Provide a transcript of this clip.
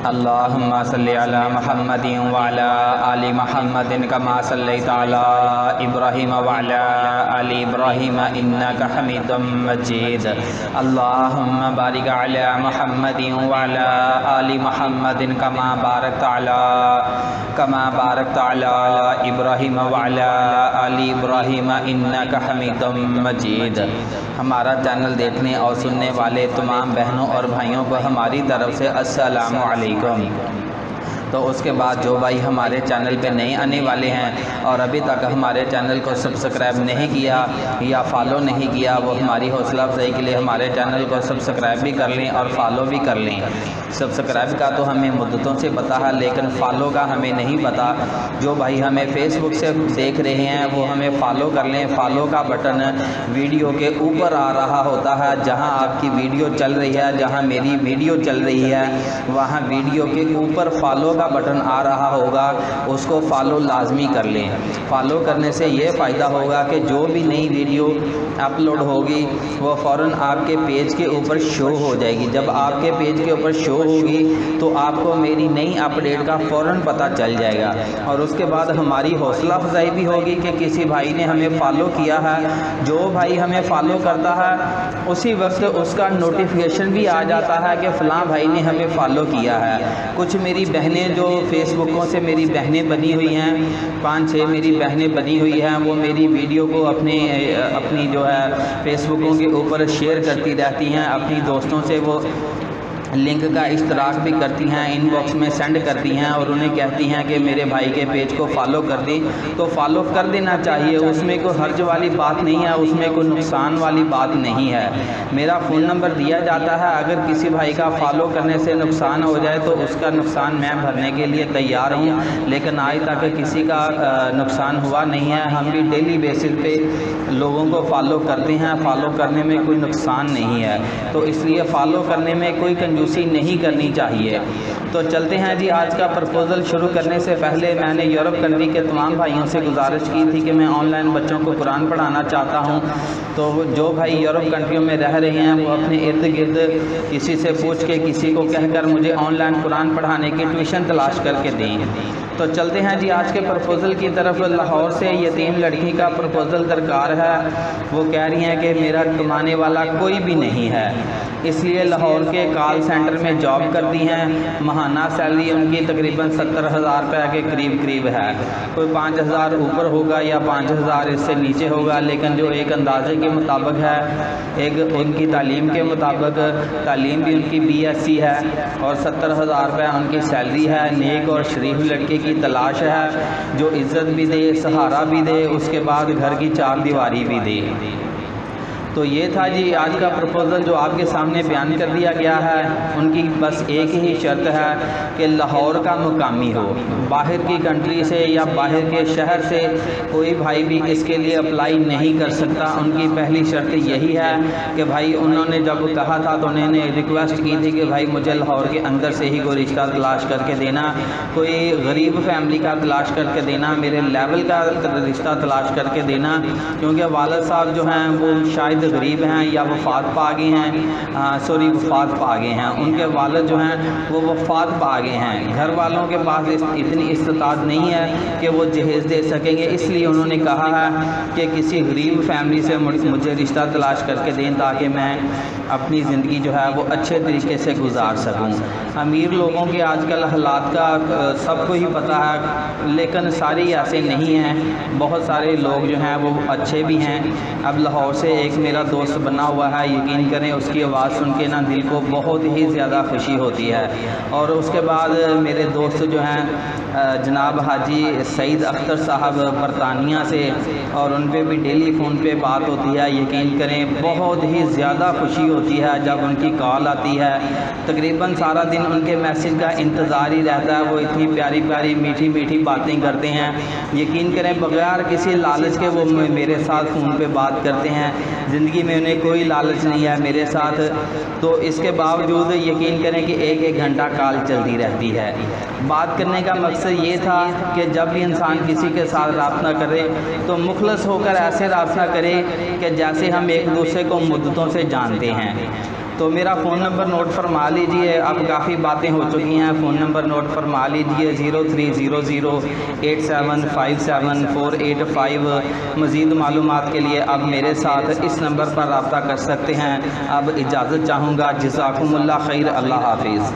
اللہم صلی علی محمد وعلی آل محمد کما صلیت علی ابراہیم وعلی آل ابراہیم انک حمید مجید۔ اللہم بارک علی محمد وعلی آل محمد کما بارکت علی ابراہیم وعلی آل ابراہیم انک حمید مجید۔ ہمارا چینل دیکھنے اور سننے والے تمام بہنوں اور بھائیوں کو ہماری طرف سے السلام علیکم۔ تو اس کے بعد جو بھائی ہمارے چینل پہ نئے آنے والے ہیں اور ابھی تک ہمارے چینل کو سبسکرائب نہیں کیا یا فالو نہیں کیا، وہ ہماری حوصلہ افزائی کے لیے ہمارے چینل کو سبسکرائب بھی کر لیں اور فالو بھی کر لیں۔ سبسکرائب کا تو ہمیں مدتوں سے پتا ہے، لیکن فالو کا ہمیں نہیں پتا۔ جو بھائی ہمیں فیس بک سے دیکھ رہے ہیں وہ ہمیں فالو کر لیں۔ فالو کا بٹن ویڈیو کے اوپر آ رہا ہوتا ہے، جہاں آپ کی ویڈیو چل رہی ہے، جہاں میری ویڈیو چل رہی ہے وہاں ویڈیو کے اوپر فالو کا بٹن آ رہا ہوگا، اس کو فالو لازمی کر لیں۔ فالو کرنے سے یہ فائدہ ہوگا کہ جو بھی نئی ویڈیو اپلوڈ ہوگی وہ فوراً آپ کے پیج کے اوپر شو ہو جائے گی۔ جب آپ کے پیج کے اوپر شو ہوگی تو آپ کو میری نئی اپڈیٹ کا فوراً پتہ چل جائے گا، اور اس کے بعد ہماری حوصلہ افزائی بھی ہوگی کہ کسی بھائی نے ہمیں فالو کیا ہے۔ جو بھائی ہمیں فالو کرتا ہے اسی وقت اس کا نوٹیفیکیشن بھی آ جاتا ہے کہ فلاں بھائی نے ہمیں فالو کیا ہے۔ کچھ میری بہنیں جو فیس بکوں سے میری بہنیں بنی ہوئی ہیں، 5-6 میری بہنیں بنی ہوئی ہیں، وہ میری ویڈیو کو اپنی جو ہے فیس بکوں کے اوپر شیئر کرتی رہتی ہیں، اپنی دوستوں سے وہ لنک کا اشتراک بھی کرتی ہیں، ان باکس میں سینڈ کرتی ہیں اور انہیں کہتی ہیں کہ میرے بھائی کے پیج کو فالو کر دیں، تو فالو کر دینا چاہیے۔ اس میں کوئی حرج والی بات نہیں ہے، اس میں کوئی نقصان والی بات نہیں ہے۔ میرا فون نمبر دیا جاتا ہے، اگر کسی بھائی کا فالو کرنے سے نقصان ہو جائے تو اس کا نقصان میں بھرنے کے لیے تیار ہوں، لیکن آج تک کسی کا نقصان ہوا نہیں ہے۔ ہم بھی ڈیلی بیسس پہ لوگوں کو فالو کرتے ہیں، فالو کرنے میں کوئی نقصان نہیں ہے، تو اس لیے فالو کرنے میں کوئی کنجوسی نہیں کرنی چاہیے۔ تو چلتے ہیں جی، آج کا پرپوزل شروع کرنے سے پہلے میں نے یورپ کنٹری کے تمام بھائیوں سے گزارش کی تھی کہ میں آن لائن بچوں کو قرآن پڑھانا چاہتا ہوں، تو جو بھائی یورپ کنٹریوں میں رہ رہے ہیں وہ اپنے ارد گرد کسی سے پوچھ کے، کسی کو کہہ کر مجھے آن لائن قرآن پڑھانے کی ٹیوشن تلاش کر کے دیں۔ تو چلتے ہیں جی آج کے پرپوزل کی طرف۔ لاہور سے یتیم لڑکی کا پرپوزل درکار ہے۔ وہ کہہ رہی ہیں کہ میرا کمانے والا کوئی بھی نہیں ہے، اس لیے لاہور کے کال سینٹر میں جاب کرتی ہیں۔ ماہانہ سیلری ان کی تقریباً 70,000 روپے کے قریب ہے، کوئی 5,000 اوپر ہوگا یا 5,000 اس سے نیچے ہوگا، لیکن جو ایک اندازے کے مطابق ہے، ایک ان کی تعلیم کے مطابق، تعلیم بھی ان کی BSc ہے اور 70,000 روپے ان کی سیلری ہے۔ نیک اور شریف لڑکے کی تلاش ہے جو عزت بھی دے، سہارا بھی دے، اس کے بعد گھر کی 4 دیواری بھی دے۔ تو یہ تھا جی آج کا پرپوزل جو آپ کے سامنے بیان کر دیا گیا ہے۔ ان کی بس ایک ہی شرط ہے کہ لاہور کا مقامی ہو، باہر کی کنٹری سے یا باہر کے شہر سے کوئی بھائی بھی اس کے لیے اپلائی نہیں کر سکتا۔ ان کی پہلی شرط یہی ہے کہ بھائی انہوں نے جب کہا تھا تو انہوں نے ریکویسٹ کی تھی کہ بھائی مجھے لاہور کے اندر سے ہی کوئی رشتہ تلاش کر کے دینا، کوئی غریب فیملی کا تلاش کر کے دینا، میرے لیول کا رشتہ تلاش کر کے دینا، کیونکہ والد صاحب جو ہیں وہ شاید غریب ہیں یا وفات پا گئے ہیں، ان کے والد جو ہیں وہ وفات پا گئے ہیں۔ گھر والوں کے پاس اتنی استطاعت نہیں ہے کہ وہ جہیز دے سکیں گے، اس لیے انہوں نے کہا ہے کہ کسی غریب فیملی سے مجھے رشتہ تلاش کر کے دیں تاکہ میں اپنی زندگی جو ہے وہ اچھے طریقے سے گزار سکوں۔ امیر لوگوں کے آج کل حالات کا سب کو ہی پتہ ہے، لیکن سارے ایسے نہیں ہیں، بہت سارے لوگ جو ہیں وہ اچھے بھی ہیں۔ اب لاہور سے ایک میرا دوست بنا ہوا ہے، یقین کریں اس کی آواز سن کے نا دل کو بہت ہی زیادہ خوشی ہوتی ہے۔ اور اس کے بعد میرے دوست جو ہیں جناب حاجی سعید اختر صاحب برطانیہ سے، اور ان پہ بھی ڈیلی فون پہ بات ہوتی ہے۔ یقین کریں بہت ہی زیادہ خوشی ہوتی ہے جب ان کی کال آتی ہے، تقریباً سارا دن ان کے میسج کا انتظار ہی رہتا ہے۔ وہ اتنی پیاری پیاری میٹھی میٹھی باتیں کرتے ہیں، یقین کریں بغیر کسی لالچ کے وہ میرے ساتھ فون پہ بات کرتے ہیں۔ زندگی میں انہیں کوئی لالچ نہیں ہے میرے ساتھ، تو اس کے باوجود یقین کریں کہ 1-1 گھنٹہ کال چلتی رہتی ہے۔ بات کرنے کا مقصد یہ تھا کہ جب بھی انسان کسی کے ساتھ رابطہ کرے تو مخلص ہو کر ایسے رابطہ کرے کہ جیسے ہم ایک دوسرے کو مدتوں سے جانتے ہیں۔ تو میرا فون نمبر نوٹ فرما لیجئے، اب کافی باتیں ہو چکی ہیں، فون نمبر نوٹ فرما لیجئے 0300875748 مزید معلومات کے لیے آپ میرے ساتھ اس نمبر پر رابطہ کر سکتے ہیں۔ اب اجازت چاہوں گا، جزاکم اللہ خیر، اللہ حافظ۔